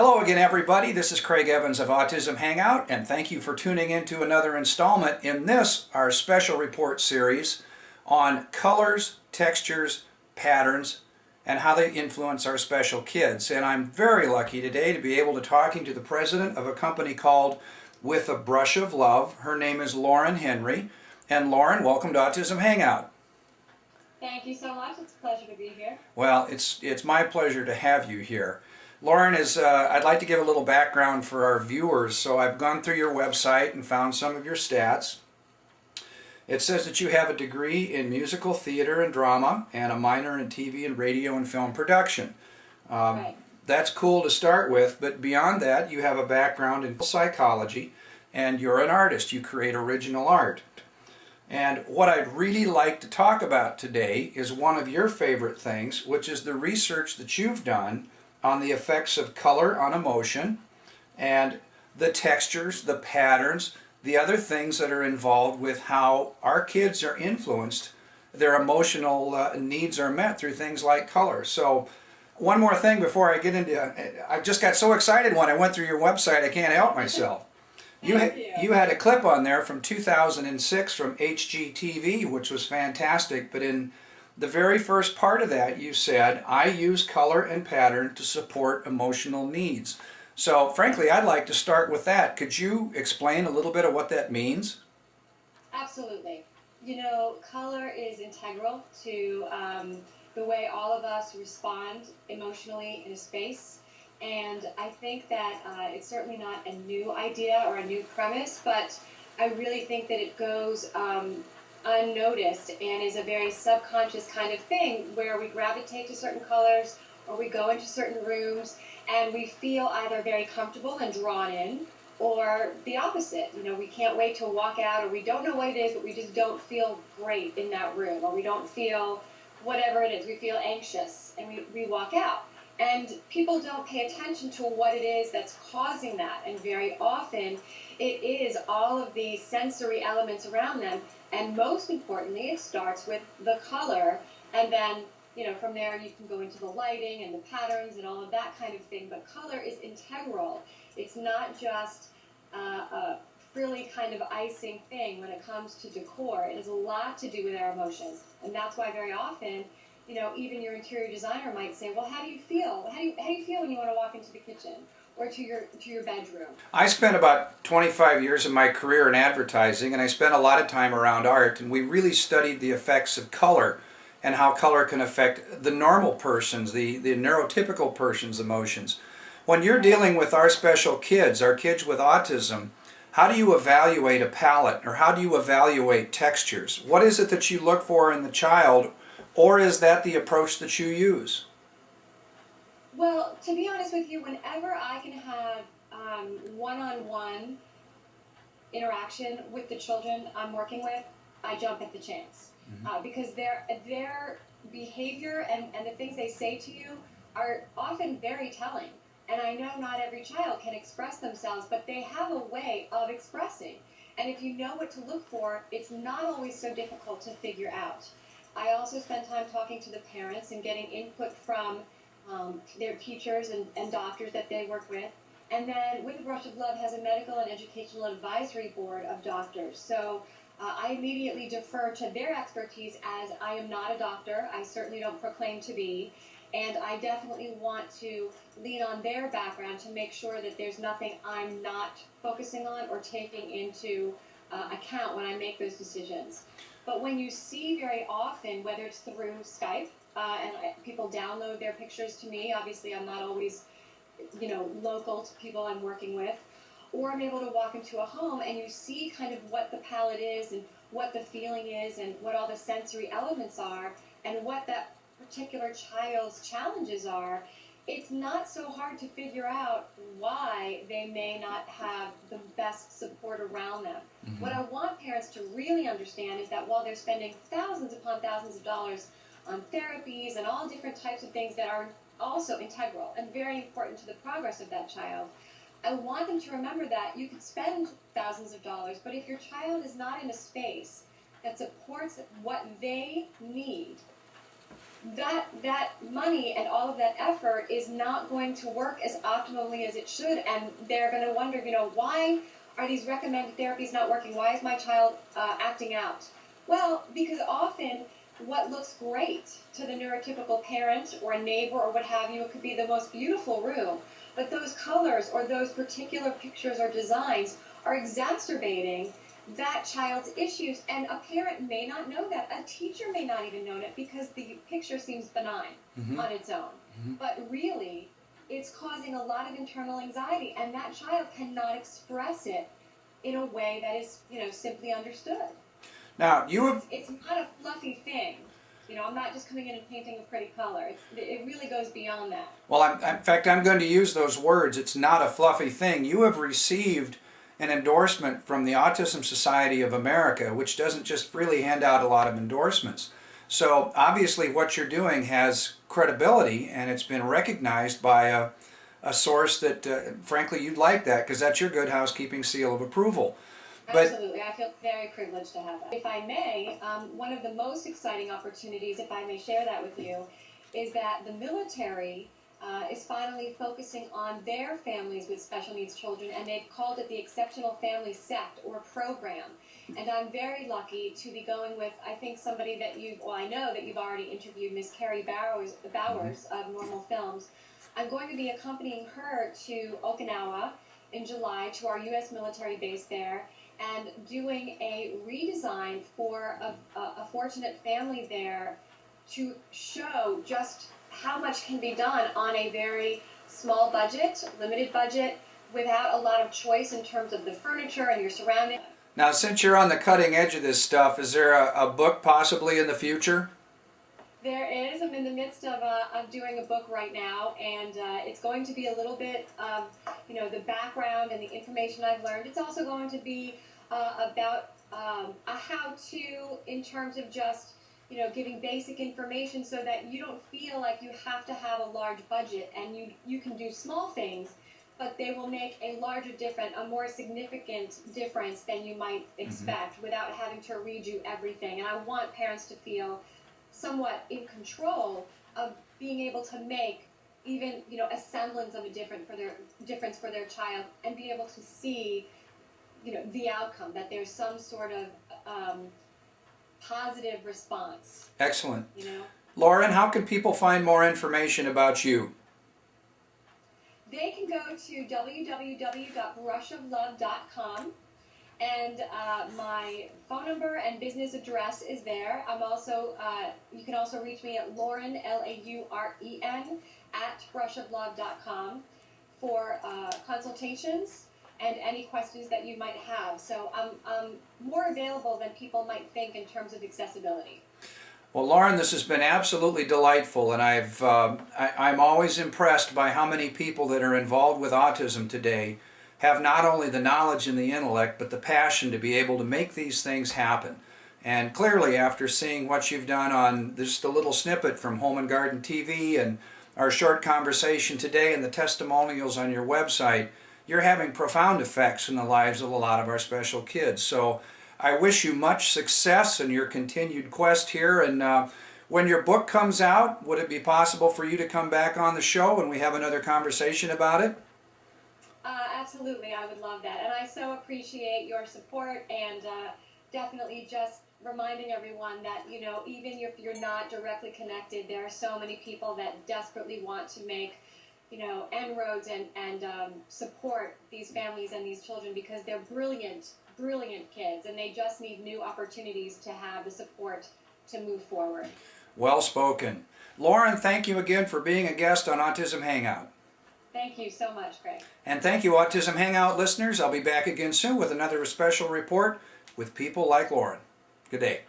Hello again, everybody. This is Craig Evans of Autism Hangout, and thank you for tuning in to another installment in this, our special report series on colors, textures, patterns, and how they influence our special kids. And I'm very lucky today to be able to talking to the president of a company called With a Brush of Love. Her name is Lauren Henry. And Lauren, welcome to Autism Hangout. Thank you so much. It's a pleasure to be here. Well, it's my pleasure to have you here. Lauren, I'd like to give a little background for our viewers. So I've gone through your website and found some of your stats. It says that you have a degree in musical theater and drama and a minor in TV and radio and film production. Right. That's cool to start with, but beyond that, you have a background in psychology and you're an artist. You create original art. And what I'd really like to talk about today is one of your favorite things, which is the research that you've done on the effects of color on emotion and the textures, the patterns, the other things that are involved with how our kids are influenced, their emotional needs are met through things like color. So one more thing before I get into I just got so excited when I went through your website, I can't help myself. You had a clip on there from 2006 from HGTV, which was fantastic, but in the very first part of that, you said, I use color and pattern to support emotional needs. So, frankly, I'd like to start with that. Could you explain a little bit of what that means? Absolutely. You know, color is integral to the way all of us respond emotionally in a space. And I think that it's certainly not a new idea or a new premise, but I really think that it goes unnoticed and is a very subconscious kind of thing where we gravitate to certain colors or we go into certain rooms and we feel either very comfortable and drawn in or the opposite. You know, we can't wait to walk out, or we don't know what it is, but we just don't feel great in that room, or we don't feel whatever it is. We feel anxious and we walk out. And people don't pay attention to what it is that's causing that. And very often it is all of these sensory elements around them. And most importantly, it starts with the color. And then, you know, from there you can go into the lighting and the patterns and all of that kind of thing. But color is integral. It's not just a frilly kind of icing thing when it comes to decor. It has a lot to do with our emotions. And that's why very often, you know, even your interior designer might say, well, how do you feel? How do you feel when you want to walk into the kitchen or to your bedroom? I spent about 25 years of my career in advertising, and I spent a lot of time around art, and we really studied the effects of color and how color can affect the normal person's, the neurotypical person's emotions. When you're dealing with our special kids, our kids with autism, how do you evaluate a palette, or how do you evaluate textures? What is it that you look for in the child? Or is that the approach that you use? Well, to be honest with you, whenever I can have one-on-one interaction with the children I'm working with, I jump at the chance. Because their behavior and the things they say to you are often very telling. And I know not every child can express themselves, but they have a way of expressing. And if you know what to look for, it's not always so difficult to figure out. I also spend time talking to the parents and getting input from their teachers and doctors that they work with. And then With a Brush of Love has a medical and educational advisory board of doctors. So I immediately defer to their expertise, as I am not a doctor. I certainly don't proclaim to be. And I definitely want to lean on their background to make sure that there's nothing I'm not focusing on or taking into account when I make those decisions. But when you see very often, whether it's through Skype, and people download their pictures to me, obviously I'm not always, you know, local to people I'm working with, or I'm able to walk into a home and you see kind of what the palette is and what the feeling is and what all the sensory elements are and what that particular child's challenges are, it's not so hard to figure out why they may not have the best support around them. What I want parents to really understand is that while they're spending thousands upon thousands of dollars on therapies and all different types of things that are also integral and very important to the progress of that child, I want them to remember that you could spend thousands of dollars, but if your child is not in a space that supports what they need, that money and all of that effort is not going to work as optimally as it should, and they're going to wonder, why are these recommended therapies not working? Why is my child acting out? Well, because often what looks great to the neurotypical parent or a neighbor or what have you, it could be the most beautiful room, but those colors or those particular pictures or designs are exacerbating that child's issues, and a parent may not know that. A teacher may not even know that because the picture seems benign on its own. But really, it's causing a lot of internal anxiety, and that child cannot express it in a way that is, simply understood. Now, It's not a fluffy thing. I'm not just coming in and painting a pretty color. It really goes beyond that. Well, in fact, I'm going to use those words. It's not a fluffy thing. You have received an endorsement from the Autism Society of America, which doesn't just freely hand out a lot of endorsements. So obviously what you're doing has credibility, and it's been recognized by a source that, frankly, you'd like that, because that's your good housekeeping seal of approval. Absolutely. I feel very privileged to have that. If I may, one of the most exciting opportunities, if I may share that with you, is that the military is finally focusing on their families with special needs children, and they've called it the Exceptional Family Sect or Program. And I'm very lucky to be going with, I think, somebody that I know that you've already interviewed, Miss Carrie Bowers of Normal Films. I'm going to be accompanying her to Okinawa in July to our U.S. military base there, and doing a redesign for a fortunate family there to show just how much can be done on a very small budget, limited budget, without a lot of choice in terms of the furniture and your surroundings. Now, since you're on the cutting edge of this stuff, is there a book possibly in the future? There is. I'm in the midst of doing a book right now, and it's going to be a little bit of, the background and the information I've learned. It's also going to be about a how-to in terms of just, giving basic information so that you don't feel like you have to have a large budget, and you can do small things, but they will make a larger difference, a more significant difference than you might expect without having to redo everything. And I want parents to feel somewhat in control of being able to make even, a semblance of a difference for their child, and be able to see, the outcome, that there's some sort of positive response. Excellent. Lauren, how can people find more information about you? They can go to www.brushoflove.com, and my phone number and business address is there. I'm also, you can also reach me at Lauren, Lauren, at brushoflove.com for consultations and any questions that you might have. So I'm more available than people might think in terms of accessibility. Well, Lauren, this has been absolutely delightful, and I'm always impressed by how many people that are involved with autism today have not only the knowledge and the intellect, but the passion to be able to make these things happen. And clearly, after seeing what you've done on just a little snippet from Home and Garden TV and our short conversation today and the testimonials on your website, you're having profound effects in the lives of a lot of our special kids. So I wish you much success in your continued quest here. And when your book comes out, would it be possible for you to come back on the show and we have another conversation about it? Absolutely, I would love that. And I so appreciate your support, and definitely just reminding everyone that, even if you're not directly connected, there are so many people that desperately want to make, inroads and support these families and these children, because they're brilliant kids, and they just need new opportunities to have the support to move forward. Well spoken. Lauren, thank you again for being a guest on Autism Hangout. Thank you so much, Greg. And thank you, Autism Hangout listeners. I'll be back again soon with another special report with people like Lauren. Good day.